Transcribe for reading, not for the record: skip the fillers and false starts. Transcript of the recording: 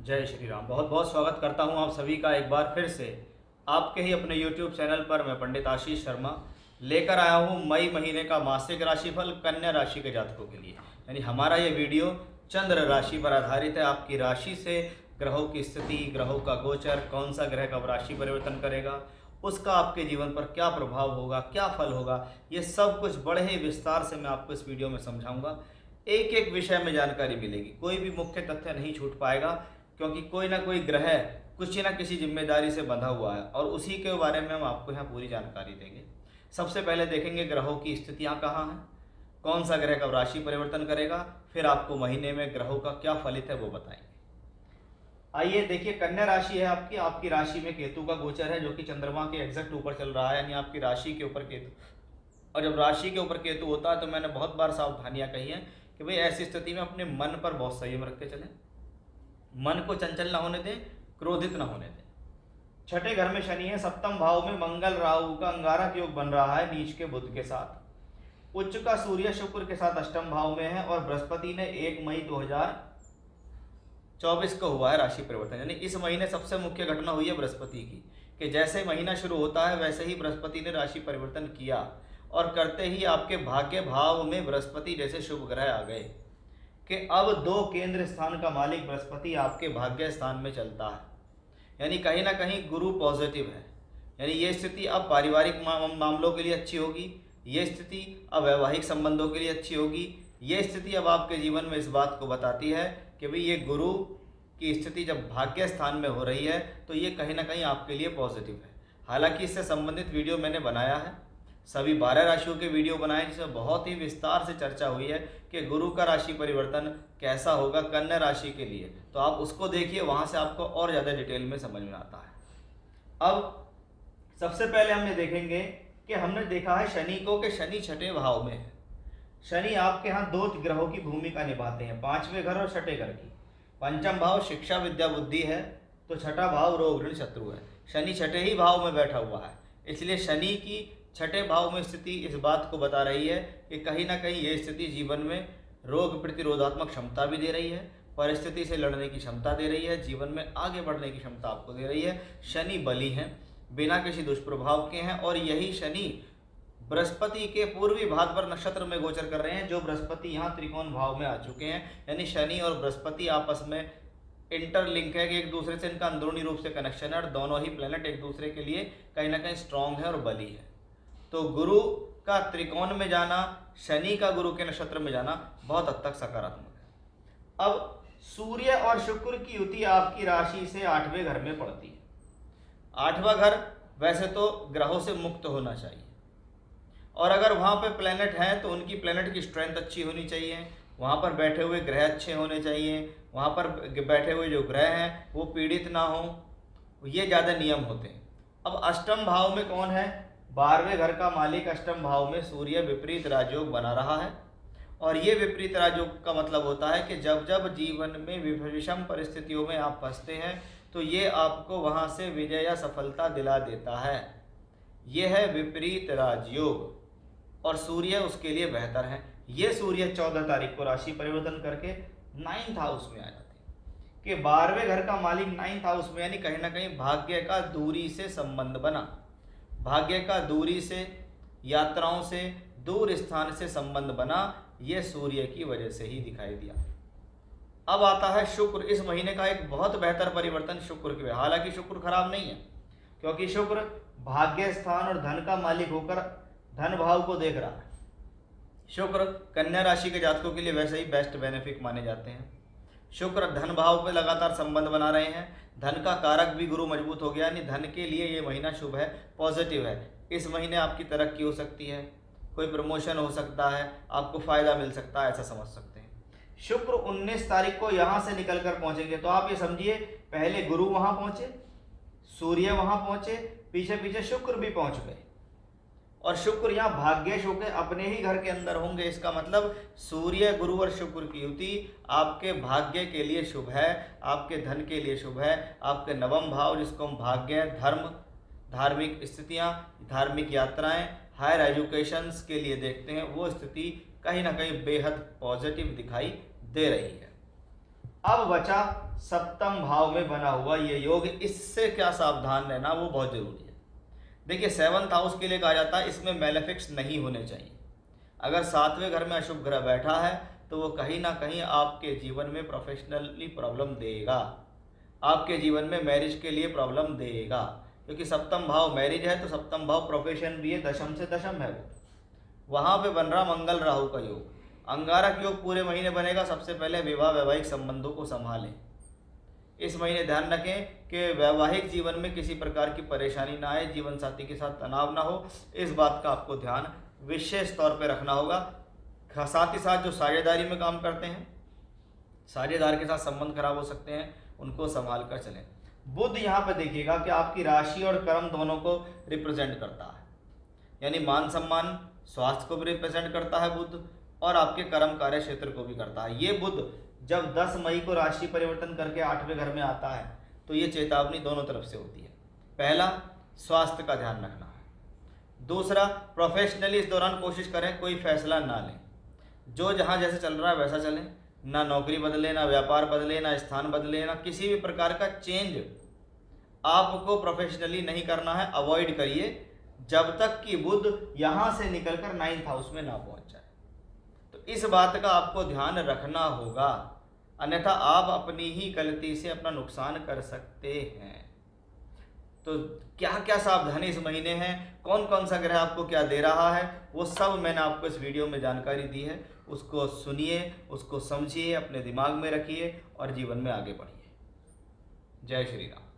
जय श्री राम। बहुत बहुत स्वागत करता हूं आप सभी का एक बार फिर से आपके ही अपने YouTube चैनल पर। मैं पंडित आशीष शर्मा लेकर आया हूं मई महीने का मासिक राशिफल कन्या राशि के जातकों के लिए। यानी हमारा ये वीडियो चंद्र राशि पर आधारित है। आपकी राशि से ग्रहों की स्थिति, ग्रहों का गोचर, कौन सा ग्रह कब राशि परिवर्तन करेगा, उसका आपके जीवन पर क्या प्रभाव होगा, क्या फल होगा, ये सब कुछ बड़े ही विस्तार से मैं आपको इस वीडियो में समझाऊंगा। एक एक विषय में जानकारी मिलेगी, कोई भी मुख्य तथ्य नहीं छूट पाएगा, क्योंकि कोई ना कोई ग्रह कुछ ना किसी जिम्मेदारी से बंधा हुआ है और उसी के बारे में हम आपको यहाँ पूरी जानकारी देंगे। सबसे पहले देखेंगे ग्रहों की स्थितियाँ कहाँ हैं, कौन सा ग्रह कब राशि परिवर्तन करेगा, फिर आपको महीने में ग्रहों का क्या फलित है वो बताएंगे। आइए देखिए, कन्या राशि है आपकी। आपकी राशि में केतु का गोचर है जो कि चंद्रमा के एग्जैक्ट ऊपर चल रहा है, यानी आपकी राशि के ऊपर केतु। और जब राशि के ऊपर केतु होता है तो मैंने बहुत बार सावधानियां कही हैं कि भाई ऐसी स्थिति में अपने मन पर बहुत संयम रख के चलें, मन को चंचल ना होने दें, क्रोधित ना होने दें। छठे घर में शनि है, सप्तम भाव में मंगल राहु का अंगारक योग बन रहा है नीच के बुध के साथ। उच्च का सूर्य शुक्र के साथ अष्टम भाव में है और बृहस्पति ने 1 मई 2024 को हुआ है राशि परिवर्तन। यानी इस महीने सबसे मुख्य घटना हुई है बृहस्पति की, कि जैसे महीना शुरू होता है वैसे ही बृहस्पति ने राशि परिवर्तन किया और करते ही आपके भाग्य भाव में बृहस्पति जैसे शुभ ग्रह आ गए कि अब 2 केंद्र स्थान का मालिक बृहस्पति आपके भाग्य स्थान में चलता है। यानी कहीं ना कहीं गुरु पॉजिटिव है। यानी ये स्थिति अब पारिवारिक मामलों के लिए अच्छी होगी, ये स्थिति अब वैवाहिक संबंधों के लिए अच्छी होगी। ये स्थिति अब आपके जीवन में इस बात को बताती है कि भाई ये गुरु की स्थिति जब भाग्य स्थान में हो रही है तो ये कहीं ना कहीं आपके लिए पॉजिटिव है। हालांकि इससे संबंधित वीडियो मैंने बनाया है, सभी 12 राशियों के वीडियो बनाए जिसमें बहुत ही विस्तार से चर्चा हुई है कि गुरु का राशि परिवर्तन कैसा होगा कन्या राशि के लिए। तो आप उसको देखिए, वहां से आपको और ज़्यादा डिटेल में समझ में आता है। अब सबसे पहले हमने देखेंगे कि हमने देखा है शनि को कि शनि छठे भाव में है। शनि आपके यहाँ 2 ग्रहों की भूमिका निभाते हैं, 5वें घर और छठे घर की। पंचम भाव शिक्षा विद्या बुद्धि है तो छठा भाव रोग ऋण शत्रु है। शनि छठे ही भाव में बैठा हुआ है, इसलिए शनि की छठे भाव में स्थिति इस बात को बता रही है कि कहीं ना कहीं ये स्थिति जीवन में रोग प्रतिरोधात्मक क्षमता भी दे रही है, परिस्थिति से लड़ने की क्षमता दे रही है, जीवन में आगे बढ़ने की क्षमता आपको दे रही है। शनि बली हैं, बिना किसी दुष्प्रभाव के हैं और यही शनि बृहस्पति के पूर्वी भाद्र नक्षत्र में गोचर कर रहे हैं, जो बृहस्पति यहाँ त्रिकोण भाव में आ चुके हैं। यानी शनि और बृहस्पति आपस में इंटरलिंक है कि एक दूसरे से इनका अंदरूनी रूप से कनेक्शन है और दोनों ही प्लेनेट एक दूसरे के लिए कहीं ना कहीं स्ट्रांग है और बली है। तो गुरु का त्रिकोण में जाना, शनि का गुरु के नक्षत्र में जाना बहुत हद तक सकारात्मक है। अब सूर्य और शुक्र की युति आपकी राशि से 8वें घर में पड़ती है। 8वां घर वैसे तो ग्रहों से मुक्त होना चाहिए और अगर वहाँ पे प्लेनेट हैं तो उनकी प्लेनेट की स्ट्रेंथ अच्छी होनी चाहिए, वहाँ पर बैठे हुए ग्रह अच्छे होने चाहिए, वहाँ पर बैठे हुए जो ग्रह हैं वो पीड़ित ना हो, ये ज़्यादा नियम होते हैं। अब अष्टम भाव में कौन है? 12वें घर का मालिक अष्टम भाव में सूर्य विपरीत राजयोग बना रहा है और ये विपरीत राजयोग का मतलब होता है कि जब जब जीवन में विषम परिस्थितियों में आप फंसते हैं तो ये आपको वहाँ से विजय या सफलता दिला देता है। ये है विपरीत राजयोग और सूर्य उसके लिए बेहतर है। ये सूर्य 14 तारीख को राशि परिवर्तन करके 9th हाउस में आ जाते हैं कि 12वें घर का मालिक 9th हाउस में, यानी कहीं ना कहीं भाग्य का दूरी से संबंध बना, भाग्य का दूरी से, यात्राओं से, दूर स्थान से संबंध बना, ये सूर्य की वजह से ही दिखाई दिया। अब आता है शुक्र। इस महीने का एक बहुत बेहतर परिवर्तन शुक्र की, हालांकि शुक्र खराब नहीं है क्योंकि शुक्र भाग्य स्थान और धन का मालिक होकर धन भाव को देख रहा है। शुक्र कन्या राशि के जातकों के लिए वैसे ही बेस्ट बेनिफिक माने जाते हैं। शुक्र धन भाव पे लगातार संबंध बना रहे हैं, धन का कारक भी गुरु मजबूत हो गया, यानी धन के लिए ये महीना शुभ है, पॉजिटिव है। इस महीने आपकी तरक्की हो सकती है, कोई प्रमोशन हो सकता है, आपको फायदा मिल सकता है, ऐसा समझ सकते हैं। शुक्र 19 तारीख को यहाँ से निकल कर पहुंचेंगे, तो आप ये समझिए पहले गुरु वहां पहुंचे, सूर्य वहां पहुंचे, पीछे पीछे शुक्र भी पहुंच गए और शुक्र यहाँ भाग्येश होकर अपने ही घर के अंदर होंगे। इसका मतलब सूर्य गुरु और शुक्र की युति आपके भाग्य के लिए शुभ है, आपके धन के लिए शुभ है। आपके नवम भाव जिसको हम भाग्य, धर्म, धार्मिक स्थितियाँ, धार्मिक यात्राएं, हायर एजुकेशंस के लिए देखते हैं, वो स्थिति कहीं ना कहीं बेहद पॉजिटिव दिखाई दे रही है। अब बचा सप्तम भाव में बना हुआ ये योग, इससे क्या सावधान रहना वो बहुत जरूरी है। देखिए 7th हाउस के लिए कहा जाता है इसमें मैलेफिक्स नहीं होने चाहिए। अगर 7वें घर में अशुभ ग्रह बैठा है तो वो कहीं ना कहीं आपके जीवन में प्रोफेशनली प्रॉब्लम देगा, आपके जीवन में मैरिज के लिए प्रॉब्लम देगा, क्योंकि सप्तम भाव मैरिज है तो सप्तम भाव प्रोफेशन भी है, दशम से दशम है वो, वहाँ पे बन रहा मंगल राहु का योग। अंगारक योग पूरे महीने बनेगा। सबसे पहले विवाह वैवाहिक संबंधों को संभालें। इस महीने ध्यान रखें कि वैवाहिक जीवन में किसी प्रकार की परेशानी ना आए, जीवन साथी के साथ तनाव ना हो, इस बात का आपको ध्यान विशेष तौर पे रखना होगा। साथ ही साथ जो साझेदारी में काम करते हैं, साझेदार के साथ संबंध खराब हो सकते हैं, उनको संभाल कर चलें। बुध यहाँ पे देखिएगा कि आपकी राशि और कर्म दोनों को रिप्रेजेंट करता है, यानी मान सम्मान स्वास्थ्य को भी रिप्रेजेंट करता है बुध, और आपके कर्म कार्य क्षेत्र को भी करता है। ये बुध जब 10 मई को राशि परिवर्तन करके 8वें घर में आता है तो ये चेतावनी दोनों तरफ से होती है। पहला, स्वास्थ्य का ध्यान रखना है। दूसरा, प्रोफेशनली इस दौरान कोशिश करें कोई फैसला ना लें, जो जहाँ जैसे चल रहा है वैसा चलें, ना नौकरी बदले, ना व्यापार बदले, ना स्थान बदले, ना किसी भी प्रकार का चेंज आपको प्रोफेशनली नहीं करना है, अवॉइड करिए जब तक कि बुध यहाँ से निकलकर 9th हाउस में ना पहुँच जाए। तो इस बात का आपको ध्यान रखना होगा, अन्यथा आप अपनी ही गलती से अपना नुकसान कर सकते हैं। तो क्या क्या सावधानी इस महीने है, कौन कौन सा ग्रह आपको क्या दे रहा है, वो सब मैंने आपको इस वीडियो में जानकारी दी है। उसको सुनिए, उसको समझिए, अपने दिमाग में रखिए और जीवन में आगे बढ़िए। जय श्री राम।